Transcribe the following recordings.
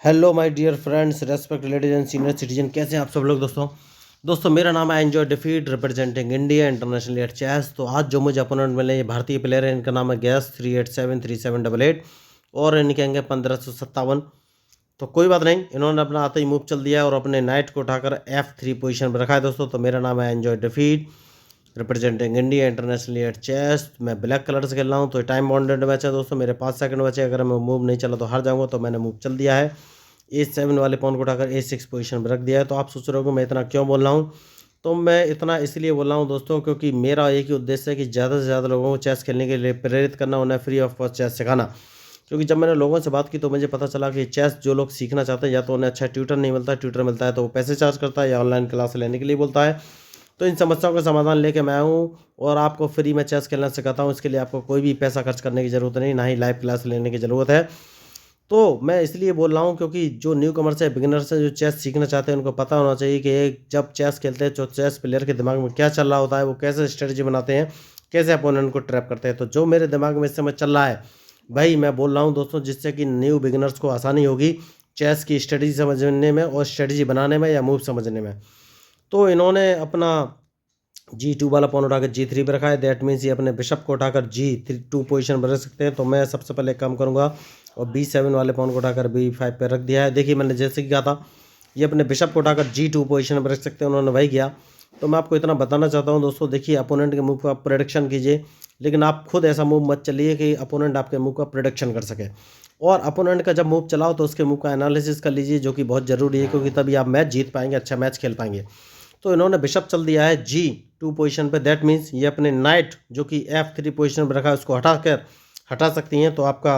Hello my dear friends, respect ladies and senior citizen, कैसे हैं आप सब लोग। दोस्तों मेरा नाम है एंजॉय डिफीट representing India international at chess. तो आज जो मुझे अपोनेंट मिले, ये भारतीय प्लेयर है। इनका नाम है गैस 38733788 और इनके अंक 1557। तो कोई बात नहीं, इन्होंने अपना आते ही मूव चल दिया और अपने नाइट को उठाकर F3 पोजीशन पर रखा है। दोस्तों तो मेरा नाम है एंजॉय डिफीट representing India international at chess. मैं ब्लैक कलर से खेल रहा हूँ। तो टाइम बाउंडेड मैच है दोस्तों, मेरे 5 सेकंड बचे। अगर मैं मूव नहीं चला तो हार जाऊंगा। तो मैंने मूव चल दिया है, A7 वाले पॉन को उठाकर A6 पोजीशन पर रख दिया है। तो आप सोच रहे हो कि मैं इतना क्यों बोल रहा हूँ। तो मैं इतना इसलिए बोल रहा हूँ दोस्तों, क्योंकि मेरा एक ही उद्देश्य है कि ज़्यादा से ज़्यादा लोगों को चेस खेलने के लिए प्रेरित करना, उन्हें फ्री ऑफ कॉस्ट चेस सिखाना। क्योंकि जब मैंने लोगों से बात की तो मुझे पता चला कि चेस जो लोग सीखना चाहते हैं, या तो उन्हें अच्छा ट्यूटर नहीं मिलता, ट्यूटर मिलता है तो वो पैसे चार्ज करता है, या ऑनलाइन क्लास लेने के लिए बोलता है। तो इन समस्याओं का समाधान लेके मैं आया हूँ और आपको फ्री में चेस खेलना सिखाता हूँ। इसके लिए आपको कोई भी पैसा खर्च करने की ज़रूरत नहीं, ना ही लाइव क्लास लेने की ज़रूरत है। तो मैं इसलिए बोल रहा हूँ क्योंकि जो न्यू कमर्स है, बिगिनर्स है, जो चेस सीखना चाहते हैं, उनको पता होना चाहिए कि एक जब चेस खेलते हैं तो चेस प्लेयर के दिमाग में क्या चल रहा होता है, वो कैसे स्ट्रेटजी बनाते हैं, कैसे अपोनेंट को ट्रैप करते हैं। तो जो मेरे दिमाग में इस समय चल रहा है भाई, मैं बोल रहा हूँ दोस्तों, जिससे कि न्यू बिगिनर्स को आसानी होगी चेस की स्ट्रेटजी समझने में और स्ट्रेटजी बनाने में या मूव समझने में। तो इन्होंने अपना G2 वाला पॉन उठाकर G3 पर रखा है। दैट मीन्स ये अपने बिशप को उठाकर G2 पोजीशन पर रख सकते हैं। तो मैं सबसे पहले एक काम करूंगा और B7 वाले पॉन को उठाकर B5 पर रख दिया है। देखिए मैंने जैसे कि कहा था, ये अपने बिशप को उठाकर G2 पोजीशन पर रख सकते हैं, उन्होंने वही किया। तो मैं आपको इतना बताना चाहता हूँ दोस्तों, देखिए अपोनेंट के मूव का आप प्रेडिक्शन कीजिए, लेकिन आप खुद ऐसा मूव मत चलिए कि अपोनेंट आपके मूव का प्रेडिक्शन कर सके। और अपोनेंट का जब मूव चलाओ तो उसके मूव का एनालिसिस कर लीजिए, जो कि बहुत ज़रूरी है, क्योंकि तभी आप मैच जीत पाएंगे, अच्छा मैच खेल पाएंगे। तो इन्होंने बिशप चल दिया है G2 पोजीशन पे। दैट मीन्स ये अपने नाइट जो कि F3 पोजीशन पर रखा है उसको हटा सकती हैं, तो आपका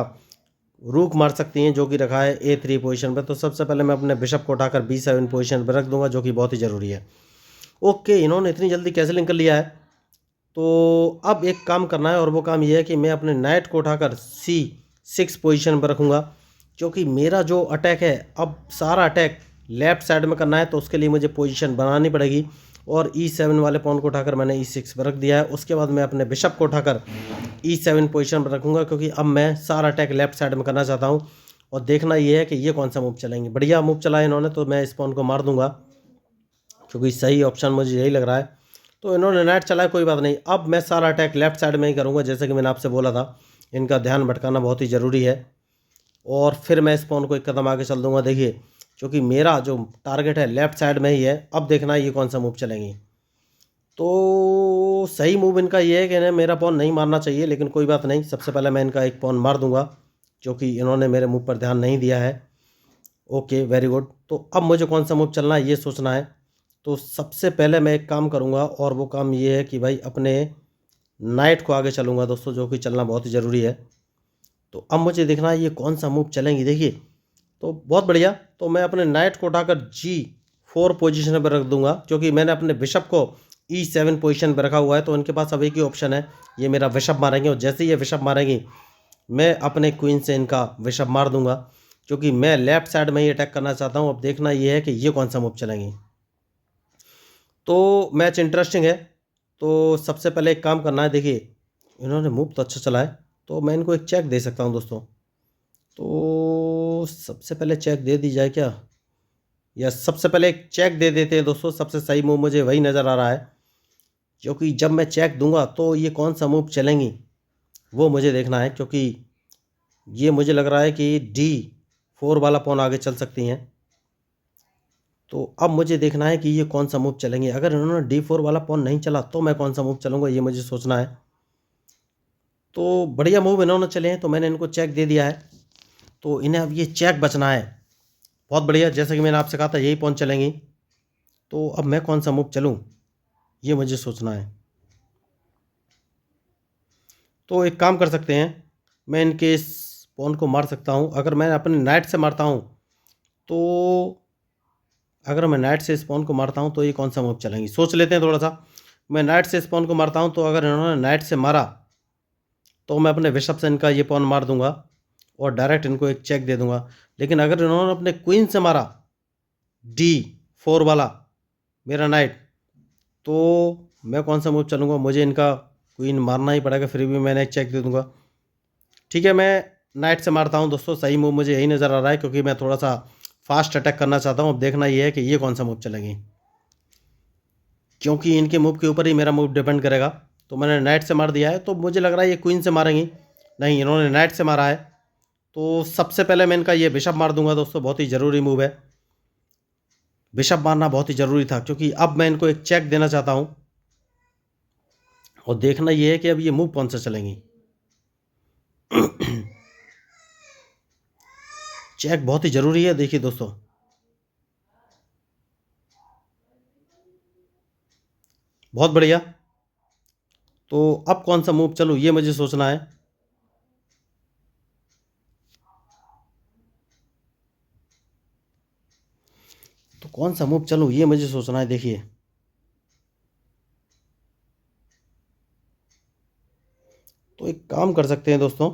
रूक मार सकती हैं, जो कि रखा है A3 पोजीशन पर। तो सबसे पहले मैं अपने बिशप को उठाकर B7 पोजीशन पर रख दूंगा, जो कि बहुत ही ज़रूरी है। ओके, इन्होंने इतनी जल्दी कैसे लिंक कर लिया है। तो अब एक काम करना है, और वो काम ये है कि मैं अपने नाइट को उठाकर C6 पोजीशन पर रखूँगा, क्योंकि मेरा जो अटैक है, अब सारा अटैक लेफ्ट साइड में करना है। तो उसके लिए मुझे पोजीशन बनानी पड़ेगी, और E7 वाले पॉन को उठाकर मैंने E6 पर रख दिया है। उसके बाद मैं अपने बिशप को उठाकर E7 पोजीशन पर रखूँगा, क्योंकि अब मैं सारा अटैक लेफ्ट साइड में करना चाहता हूँ। और देखना ये है कि ये कौन सा मूव चलेंगे। बढ़िया मूव चला है इन्होंने, तो मैं इस पॉन को मार दूंगा, क्योंकि सही ऑप्शन मुझे यही लग रहा है। तो इन्होंने नाइट चलाया, कोई बात नहीं। अब मैं सारा अटैक लेफ्ट साइड में ही करूँगा, जैसे कि मैंने आपसे बोला था, इनका ध्यान भटकाना बहुत ही ज़रूरी है। और फिर मैं इस पॉन को एक कदम आगे चल दूंगा। देखिए, क्योंकि मेरा जो टारगेट है लेफ्ट साइड में ही है। अब देखना ये कौन सा मूव चलेंगी। तो सही मूव इनका ये है कि इन्हें मेरा पॉन नहीं मारना चाहिए, लेकिन कोई बात नहीं, सबसे पहले मैं इनका एक पॉन मार दूंगा, क्योंकि इन्होंने मेरे मूव पर ध्यान नहीं दिया है। Okay, very good. तो अब मुझे कौन सा मूव चलना है ये सोचना है। तो सबसे पहले मैं एक काम करूंगा, और वो काम ये है कि भाई अपने नाइट को आगे चलूंगा दोस्तों, जो कि चलना बहुत ही ज़रूरी है। तो अब मुझे देखना है ये कौन सा मूव चलेंगी। देखिए, तो बहुत बढ़िया। तो मैं अपने नाइट को उठाकर G4 पोजीशन पर रख दूंगा, क्योंकि मैंने अपने बिशप को E7 पोजीशन पर रखा हुआ है। तो इनके पास अब एक ही ऑप्शन है, ये मेरा बिशप मारेंगे, और जैसे ही ये बिशप मारेंगी मैं अपने क्वीन से इनका बिशप मार दूंगा, क्योंकि मैं लेफ्ट साइड में ही अटैक करना चाहता हूँ। अब देखना ये है कि ये कौन सा मूव चलेंगी। तो मैच इंटरेस्टिंग है। तो सबसे पहले एक काम करना है। देखिए, इन्होंने मूव तो अच्छा चला है, तो मैं इनको एक चेक दे सकता हूँ दोस्तों। तो सबसे पहले चेक दे दी जाए क्या, या सबसे पहले एक चेक दे देते हैं दोस्तों। सबसे सही मूव मुझे वही नज़र आ रहा है, क्योंकि जब मैं चेक दूंगा तो ये कौन सा मूव चलेंगी वो मुझे देखना है। क्योंकि ये मुझे लग रहा है कि D4 वाला पॉन आगे चल सकती हैं। तो अब मुझे देखना है कि ये कौन सा मूव चलेंगे। अगर इन्होंने D4 वाला पॉन नहीं चला तो मैं कौन सा मूव चलूँगा, ये मुझे सोचना है। तो बढ़िया मूव इन्होंने चले हैं, तो मैंने इनको चेक दे दिया है। तो इन्हें अब ये चेक बचना है। बहुत बढ़िया, जैसे कि मैंने आपसे कहा था यही पॉइंट चलेंगी। तो अब मैं कौन सा मूव चलूं ये मुझे सोचना है। तो एक काम कर सकते हैं, मैं इनके इस पॉन को मार सकता हूं। अगर मैं अपने नाइट से मारता हूं तो अगर मैं नाइट से इस पॉन को मारता हूं तो ये कौन सा मूव चलेंगी, सोच लेते हैं थोड़ा सा। मैं नाइट से इस पॉन को मारता हूं, तो अगर इन्होंने नाइट से मारा तो मैं अपने बिशप से इनका ये पॉन मार दूंगा और डायरेक्ट इनको एक चेक दे दूंगा। लेकिन अगर इन्होंने अपने क्वीन से मारा D4 वाला मेरा नाइट, तो मैं कौन सा मूव चलूँगा, मुझे इनका क्वीन मारना ही पड़ेगा, फिर भी मैंने एक चेक दे दूंगा। ठीक है, मैं नाइट से मारता हूँ दोस्तों। सही मूव मुझे यही नज़र आ रहा है, क्योंकि मैं थोड़ा सा फास्ट अटैक करना चाहता हूँ। अब देखना ये है कि ये कौन सा मूव चलेंगे, क्योंकि इनके मूव के ऊपर ही मेरा मूव डिपेंड करेगा। तो मैंने नाइट से मार दिया है, तो मुझे लग रहा है ये क्वीन से मारेंगी। नहीं, इन्होंने नाइट से मारा है, तो सबसे पहले मैं इनका ये बिशप मार दूंगा दोस्तों। बहुत ही ज़रूरी मूव है, बिशप मारना बहुत ही ज़रूरी था, क्योंकि अब मैं इनको एक चेक देना चाहता हूँ। और देखना ये है कि अब ये मूव कौन सा चलेंगी। चेक बहुत ही ज़रूरी है। देखिए दोस्तों, बहुत बढ़िया। तो अब कौन सा मूव चलूँ ये मुझे सोचना है। तो कौन सा मूव चलूँ ये मुझे सोचना है। देखिए, तो एक काम कर सकते हैं दोस्तों,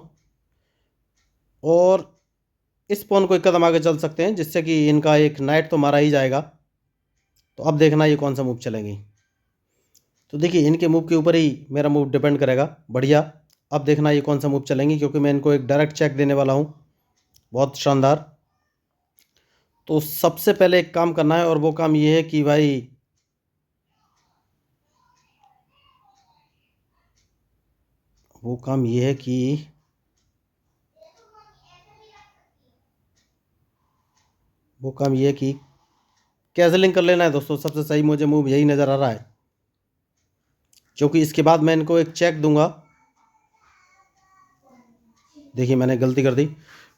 और इस पॉन को एक कदम आगे चल सकते हैं, जिससे कि इनका एक नाइट तो मारा ही जाएगा। तो अब देखना ये कौन सा मूव चलेंगी। तो देखिए, इनके मूव के ऊपर ही मेरा मूव डिपेंड करेगा। बढ़िया। अब देखना ये कौन सा मूव चलेंगी, क्योंकि मैं इनको एक डायरेक्ट चेक देने वाला हूँ। बहुत शानदार। तो सबसे पहले एक काम करना है, और वो काम ये है कि भाई वो काम ये है कि वो काम ये है कि कैंसलिंग कर लेना है दोस्तों। सबसे सही मुझे मूव यही नज़र आ रहा है, क्योंकि इसके बाद मैं इनको एक चेक दूंगा। देखिए, मैंने गलती कर दी।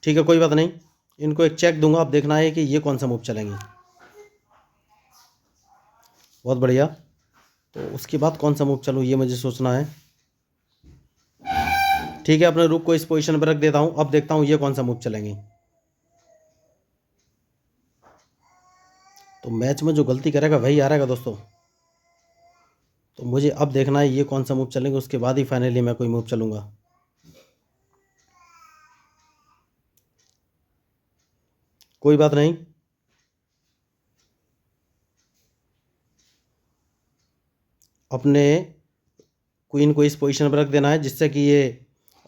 ठीक है, कोई बात नहीं, इनको एक चेक दूंगा। अब देखना है कि ये कौन सा मूव चलेंगे। बहुत बढ़िया। तो उसके बाद कौन सा मूव चलूँ ये मुझे सोचना है। ठीक है, अपने रूक को इस पोजीशन पर रख देता हूँ। अब देखता हूँ ये कौन सा मूव चलेंगे। तो मैच में जो गलती करेगा वही हारेगा दोस्तों। तो मुझे अब देखना है ये कौन सा मूव चलेंगे, उसके बाद ही फाइनली मैं कोई मूव चलूँगा। कोई बात नहीं, अपने क्वीन को इस पोजीशन पर रख देना है, जिससे कि ये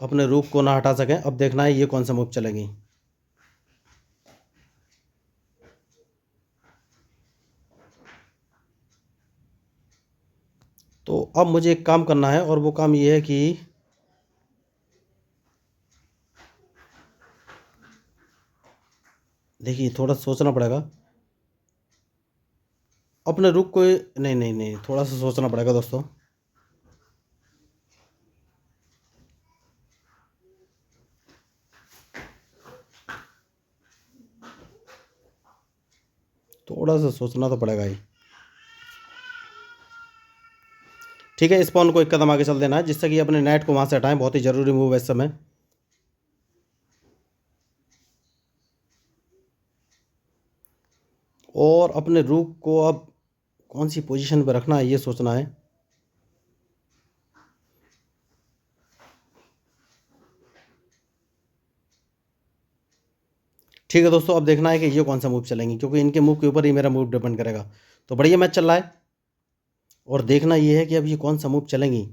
अपने रूक को ना हटा सकें। अब देखना है ये कौन सा मूव चलेंगी। तो अब मुझे एक काम करना है, और वो काम ये है कि देखिए, थोड़ा सोचना पड़ेगा। अपने रुक को नहीं नहीं नहीं, थोड़ा सा सोचना पड़ेगा दोस्तों। थोड़ा सा सोचना तो पड़ेगा ही। ठीक है, इस पॉन को एक कदम आगे चल देना है, जिससे कि अपने नाइट को वहाँ से हटाएं। बहुत ही ज़रूरी मूव है इस समय। और अपने रूक को अब कौन सी पोजीशन पर रखना है ये सोचना है। ठीक है दोस्तों, अब देखना है कि ये कौन सा मूव चलेंगी, क्योंकि इनके मूव के ऊपर ही मेरा मूव डिपेंड करेगा। तो बढ़िया मैच चल रहा है, और देखना ये है कि अब ये कौन सा मूव चलेंगी।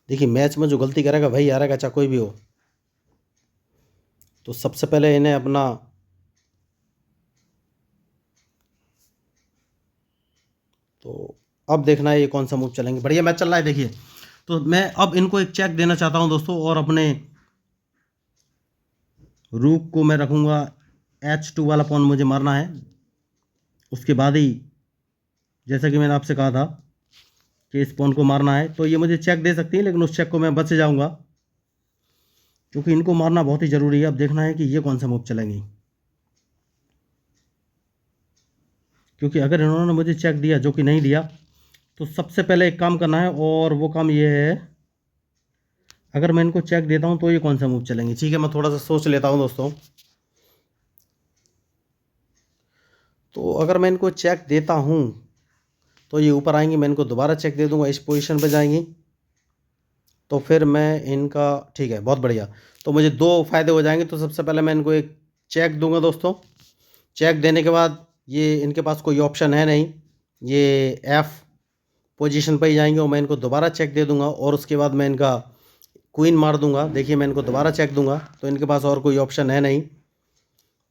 देखिए, मैच में जो गलती करेगा वही हारेगा, चाहे कोई भी हो। तो सबसे पहले इन्हें अपना तो अब देखना है ये कौन सा मूव चलेंगे। बढ़िया मैच चल रहा है। देखिए, तो मैं अब इनको एक चेक देना चाहता हूं दोस्तों, और अपने रूक को मैं रखूंगा H2 वाला पॉन मुझे मारना है। उसके बाद ही, जैसा कि मैंने आपसे कहा था कि इस पॉन को मारना है, तो ये मुझे चेक दे सकती है, लेकिन उस चेक को मैं बच जाऊंगा, क्योंकि इनको मारना बहुत ही ज़रूरी है। अब देखना है कि ये कौन सा मूव चलेंगी, क्योंकि अगर इन्होंने मुझे चेक दिया, जो कि नहीं दिया, तो सबसे पहले एक काम करना है, और वो काम ये है, अगर मैं इनको चेक देता हूँ तो ये कौन सा मूव चलेंगे। ठीक है, मैं थोड़ा सा सोच लेता हूँ दोस्तों। तो अगर मैं इनको चेक देता हूँ तो ये ऊपर आएंगी, मैं इनको दोबारा चेक दे दूंगा, इस पोजीशन पे जाएंगी, तो फिर मैं इनका ठीक है, बहुत बढ़िया। तो मुझे दो फायदे हो जाएंगे। तो सबसे पहले मैं इनको एक चेक दूंगा दोस्तों। चेक देने के बाद ये इनके पास कोई ऑप्शन है नहीं, ये एफ़ पोजीशन पर ही जाएंगे और मैं इनको दोबारा चेक दे दूंगा और उसके बाद मैं इनका क्वीन मार दूंगा। देखिए मैं इनको दोबारा चेक दूंगा तो इनके पास और कोई ऑप्शन है नहीं,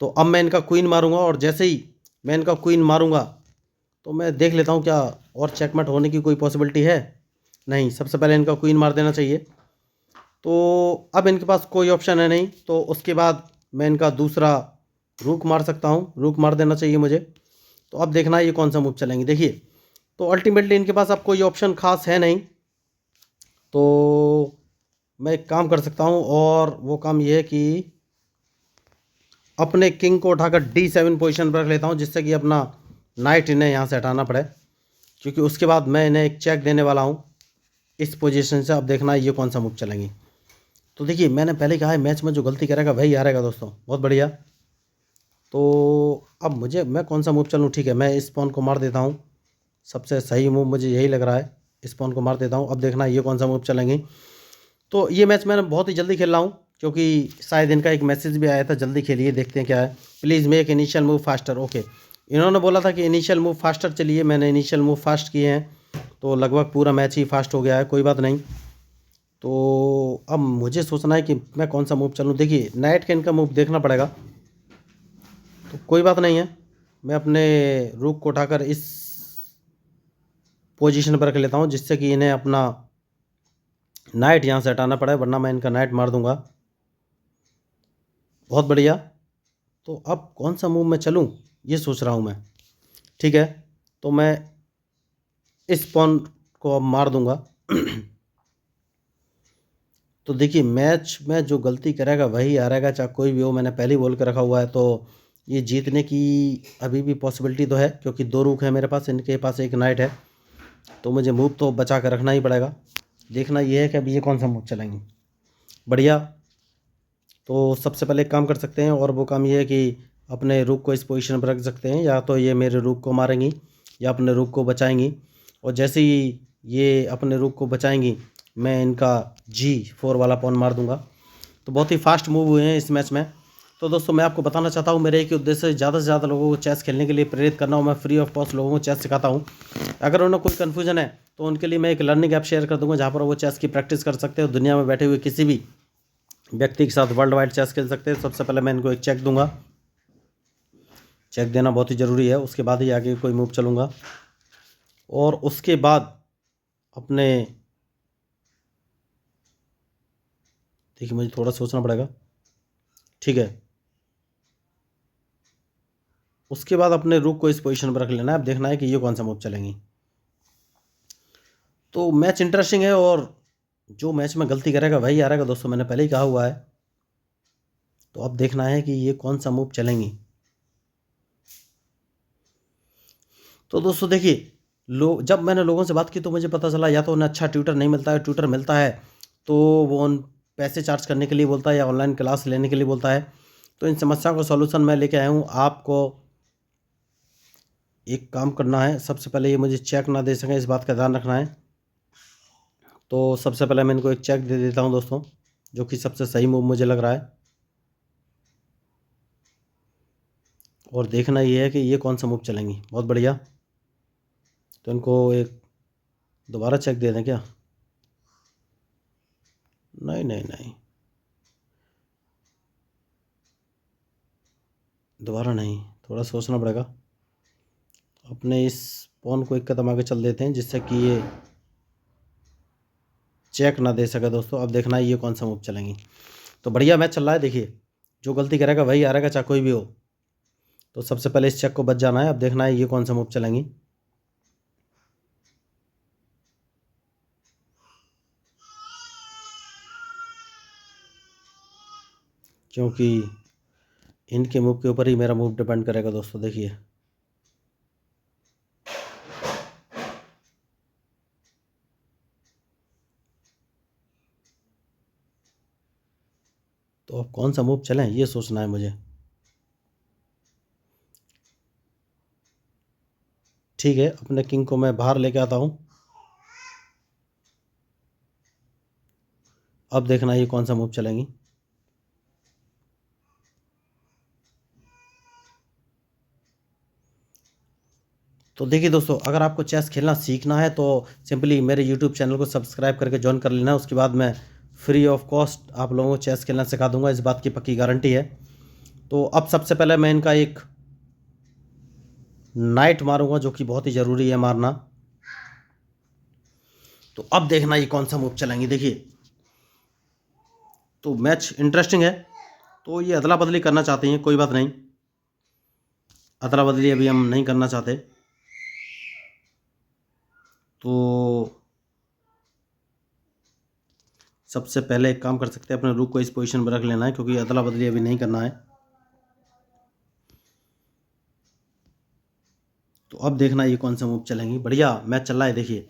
तो अब मैं इनका क्वीन मारूंगा और जैसे ही मैं इनका क्वीन मारूंगा तो मैं देख लेता हूँ क्या और चेकमेट होने की कोई पॉसिबिलिटी है। नहीं, सबसे पहले इनका क्वीन मार देना चाहिए। तो अब इनके पास कोई ऑप्शन है नहीं, तो उसके बाद मैं इनका दूसरा रूक मार सकता हूँ, रूक मार देना चाहिए मुझे। तो अब देखना ये कौन सा मूव चलेंगे। देखिए तो अल्टीमेटली इनके पास अब कोई ऑप्शन खास है नहीं, तो मैं एक काम कर सकता हूँ और वो काम ये है कि अपने किंग को उठाकर D7 पोजीशन पर रख लेता हूँ, जिससे कि अपना नाइट इन्हें यहाँ से हटाना पड़े, क्योंकि उसके बाद मैं इन्हें एक चेक देने वाला हूँ इस पोजीशन से। अब देखना ये कौन सा मूव चलेंगे। तो देखिए मैंने पहले कहा है मैच में जो गलती करेगा वही हारेगा दोस्तों। बहुत बढ़िया। तो अब मैं कौन सा मूव चलूँ। ठीक है, मैं इस पॉन को मार देता हूँ, सबसे सही मूव मुझे यही लग रहा है, इस पॉन को मार देता हूँ। अब देखना ये कौन सा मूव चलेंगे। तो ये मैच मैंने बहुत ही जल्दी खेल रहा हूँ, क्योंकि शायद इनका एक मैसेज भी आया था जल्दी खेलिए, देखते हैं क्या है। Please make initial move faster. Okay, इन्होंने बोला था कि इनिशियल मूव फास्टर, चलिए मैंने इनिशियल मूव फास्ट किए हैं, तो लगभग पूरा मैच ही फास्ट हो गया है, कोई बात नहीं। तो अब मुझे सोचना है कि मैं कौन सा मूव चलूँ। देखिए नाइट का इनका मूव देखना पड़ेगा, तो कोई बात नहीं है, मैं अपने रूक को उठाकर इस पोजीशन पर रख लेता हूँ, जिससे कि इन्हें अपना नाइट यहाँ से हटाना पड़े, वरना मैं इनका नाइट मार दूंगा। बहुत बढ़िया। तो अब कौन सा मूव मैं चलूँ ये सोच रहा हूँ मैं। ठीक है, तो मैं इस पॉन को अब मार दूंगा। तो देखिए मैच में जो गलती करेगा वही हारेगा, चाहे कोई भी हो। मैंने पहले ही बोल के रखा हुआ है, तो ये जीतने की अभी भी पॉसिबिलिटी तो है, क्योंकि 2 रूक है मेरे पास, इनके पास 1 नाइट है, तो मुझे मूव तो बचा कर रखना ही पड़ेगा। देखना ये है कि अभी ये कौन सा मूव चलेंगे। बढ़िया। तो सबसे पहले एक काम कर सकते हैं, और वो काम ये है कि अपने रूक को इस पोजीशन पर रख सकते हैं, या तो ये मेरे रूक को मारेंगी या अपने रूक को बचाएंगी। और जैसे ही ये अपने रूक को बचाएंगी मैं इनका G4 वाला पॉन मार दूंगा। तो बहुत ही फास्ट मूव हुए हैं इस मैच में। तो दोस्तों मैं आपको बताना चाहता हूँ, मेरे एक ही उद्देश्य है ज़्यादा से ज़्यादा लोगों को चेस खेलने के लिए प्रेरित करना हूँ। मैं फ्री ऑफ कॉस्ट लोगों को चेस सिखाता हूँ। अगर उन्हें कोई कन्फ्यूजन है तो उनके लिए मैं एक लर्निंग ऐप शेयर कर दूंगा, जहाँ पर वो चेस की प्रैक्टिस कर सकते हैं, दुनिया में बैठे हुए किसी भी व्यक्ति के साथ वर्ल्ड वाइड चेस खेल सकते हैं। सबसे पहले मैं इनको एक चेक दूंगा, चेक देना बहुत ही ज़रूरी है, उसके बाद ही आगे कोई मूव चलूँगा। और उसके बाद अपने, देखिए मुझे थोड़ा सोचना पड़ेगा। ठीक है, उसके बाद अपने रूक को इस पोजीशन पर रख लेना है। अब देखना है कि ये कौन सा मूव चलेंगी। तो मैच इंटरेस्टिंग है, और जो मैच में गलती करेगा वही हारेगा दोस्तों, मैंने पहले ही कहा हुआ है। तो अब देखना है कि ये कौन सा मूव चलेंगी। तो दोस्तों देखिए, जब मैंने लोगों से बात की तो मुझे पता चला या तो उन्हें अच्छा ट्यूटर नहीं मिलता है, ट्यूटर मिलता है तो वो उन पैसे चार्ज करने के लिए बोलता है या ऑनलाइन क्लास लेने के लिए बोलता है। तो इन समस्याओं का सॉल्यूशन मैं लेके आया हूँ। आपको एक काम करना है, सबसे पहले ये मुझे चेक ना दे सकें, इस बात का ध्यान रखना है। तो सबसे पहले मैं इनको एक चेक दे देता हूँ दोस्तों, जो कि सबसे सही मूव मुझे लग रहा है। और देखना ये है कि ये कौन सा मूव चलेंगी। बहुत बढ़िया। तो इनको एक दोबारा चेक दे दें क्या। नहीं नहीं नहीं, दोबारा नहीं, थोड़ा सोचना पड़ेगा। अपने इस पॉन को एक कदम आगे चल देते हैं, जिससे कि ये चेक ना दे सके दोस्तों। अब देखना है ये कौन सा मूव चलेंगी। तो बढ़िया मैच चल रहा है। देखिए जो गलती करेगा वही हारेगा, चाहे कोई भी हो। तो सबसे पहले इस चेक को बच जाना है। अब देखना है ये कौन सा मूव चलेंगी। क्योंकि इनके मूव के ऊपर ही मेरा मूव डिपेंड करेगा दोस्तों। देखिए तो अब कौन सा मूव चलें ये सोचना है मुझे। ठीक है, अपने किंग को मैं बाहर लेके आता हूँ। अब देखना ये कौन सा मूव चलेंगी। तो देखिए दोस्तों, अगर आपको चेस खेलना सीखना है तो सिंपली मेरे यूट्यूब चैनल को सब्सक्राइब करके ज्वाइन कर लेना। उसके बाद मैं फ्री ऑफ कॉस्ट आप लोगों को चेस खेलना सिखा दूंगा, इस बात की पक्की गारंटी है। तो अब सबसे पहले मैं इनका एक नाइट मारूंगा, जो कि बहुत ही ज़रूरी है मारना। तो अब देखना ये कौन सा मूव चलेंगे। देखिए, तो मैच इंटरेस्टिंग है। तो ये अदला बदली करना चाहते हैं, कोई बात नहीं, अदला बदली अभी हम नहीं करना चाहते। तो सबसे पहले एक काम कर सकते हैं, अपने रूक को इस पोजीशन पर रख लेना है, क्योंकि अदला बदली अभी नहीं करना है। तो अब देखना ये कौन सा मूव चलेंगी। बढ़िया मैच चल रहा है। देखिए,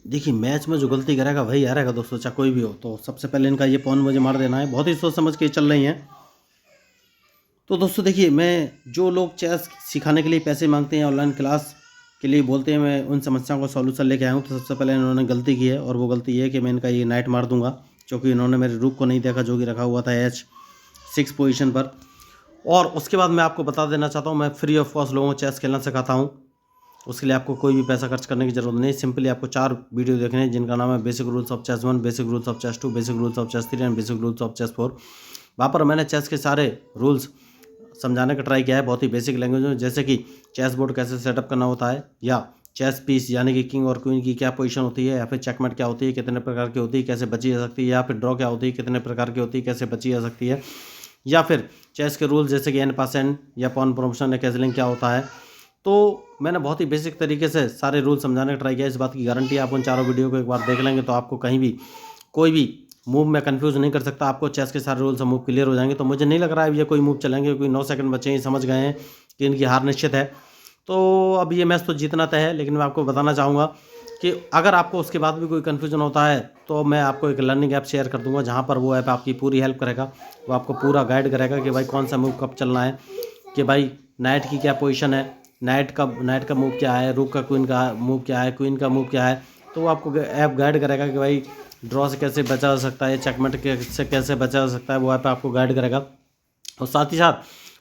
देखिए मैच में जो गलती करेगा वही हारेगा दोस्तों, चाहे कोई भी हो। तो सबसे पहले इनका ये पॉन मुझे मार देना है। बहुत ही सोच समझ के चल रही हैं। तो दोस्तों देखिए, मैं जो लोग चेस सिखाने के लिए पैसे मांगते हैं, ऑनलाइन क्लास के लिए बोलते हैं, मैं उन समस्याओं का सॉल्यूशन लेके आया हूँ। तो सबसे पहले इन्होंने गलती की है, और वो गलती ये है कि मैं इनका ये नाइट मार दूंगा, क्योंकि इन्होंने मेरे रूक को नहीं देखा, जो कि रखा हुआ था H6 पोजीशन पर। और उसके बाद मैं आपको बता देना चाहता हूँ, मैं फ्री ऑफ कॉस्ट लोगों को चेस खेलना सिखाता हूँ। उसके लिए आपको कोई भी पैसा खर्च करने की जरूरत नहीं। सिंपली आपको 4 वीडियो देखने हैं, जिनका नाम है basic rules of chess 1, basic rules of chess 2, basic rules of chess 3 and basic rules of chess 4। वहाँ पर मैंने चेस के सारे रूल्स समझाने का ट्राई किया है, बहुत ही बेसिक लैंग्वेज में, जैसे कि चेस बोर्ड कैसे सेटअप करना होता है, या चेस पीस यानी कि किंग और क्वीन की क्या पोजीशन होती है, या फिर चेकमेट क्या होती है, कितने प्रकार की होती है, कैसे बची जा सकती है, या फिर ड्रॉ क्या होती है, कितने प्रकार की होती है, कैसे बची जा सकती है, या फिर चेस के रूल्स जैसे कि एन पास एन या पॉन प्रमोशन या कैसलिंग क्या होता है। तो मैंने बहुत ही बेसिक तरीके से सारे रूल समझाने का ट्राई किया। इस बात की गारंटी है, आप उन चारों वीडियो को एक बार देख लेंगे तो आपको कहीं भी कोई भी मूव में कंफ्यूज नहीं कर सकता। आपको चेस के सारे रूल्स और मूव क्लियर हो जाएंगे। तो मुझे नहीं लग रहा है ये कोई मूव चलेंगे, क्योंकि 9 सेकंड बचे हैं, समझ गए हैं कि इनकी हार निश्चित है। तो अब ये मैच तो जीतना तय है, लेकिन मैं आपको बताना चाहूँगा कि अगर आपको उसके बाद भी कोई कन्फ्यूजन होता है तो मैं आपको एक लर्निंग ऐप शेयर कर दूंगा, जहाँ पर वो ऐप आपकी पूरी हेल्प करेगा। वो आपको पूरा गाइड करेगा कि भाई कौन सा मूव कब चलना है, कि भाई नाइट की क्या पोजीशन है, नाइट का मूव क्या है, रूक का क्वीन का मूव क्या है, क्वीन का मूव क्या है। तो वो आपको ऐप गाइड करेगा कि भाई ड्रॉ से कैसे बचा जा सकता है, चेकमेट से कैसे बचा जा सकता है, वो ऐप आपको गाइड करेगा। और साथ ही साथ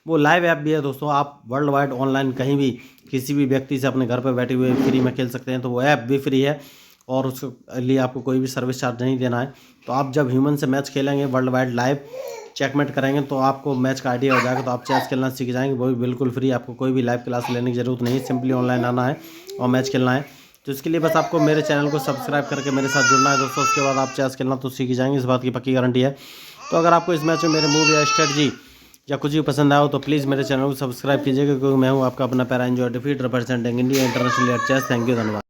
वो लाइव ऐप भी है दोस्तों, आप वर्ल्ड वाइड ऑनलाइन कहीं भी किसी भी व्यक्ति से अपने घर पर बैठे हुए फ्री में खेल सकते हैं। तो वो ऐप भी फ्री है, और उसके लिए आपको कोई भी सर्विस चार्ज नहीं देना है। तो आप जब ह्यूमन से मैच खेलेंगे, वर्ल्ड वाइड लाइव चेकमेट करेंगे, तो आपको मैच का आइडिया हो जाएगा। तो आप चेस खेलना सीख जाएंगे, वो भी बिल्कुल फ्री। आपको कोई भी लाइव क्लास लेने की ज़रूरत नहीं है, सिंपली ऑनलाइन आना है और मैच खेलना है। तो इसके लिए बस आपको मेरे चैनल को सब्सक्राइब करके मेरे साथ जुड़ना है दोस्तों। उसके बाद आप चेस खेलना तो सीख जाएंगे, इस बात की पक्की गारंटी है। तो अगर आपको इस मैच में मेरे मूव या स्ट्रेटजी या कुछ भी पसंद आया हो तो प्लीज़ मेरे चैनल को सब्सक्राइब कीजिएगा, क्योंकि मैं हूँ आपका अपना पैरा एंजॉय डिफीट representing India international at chess. Thank you, धन्यवाद।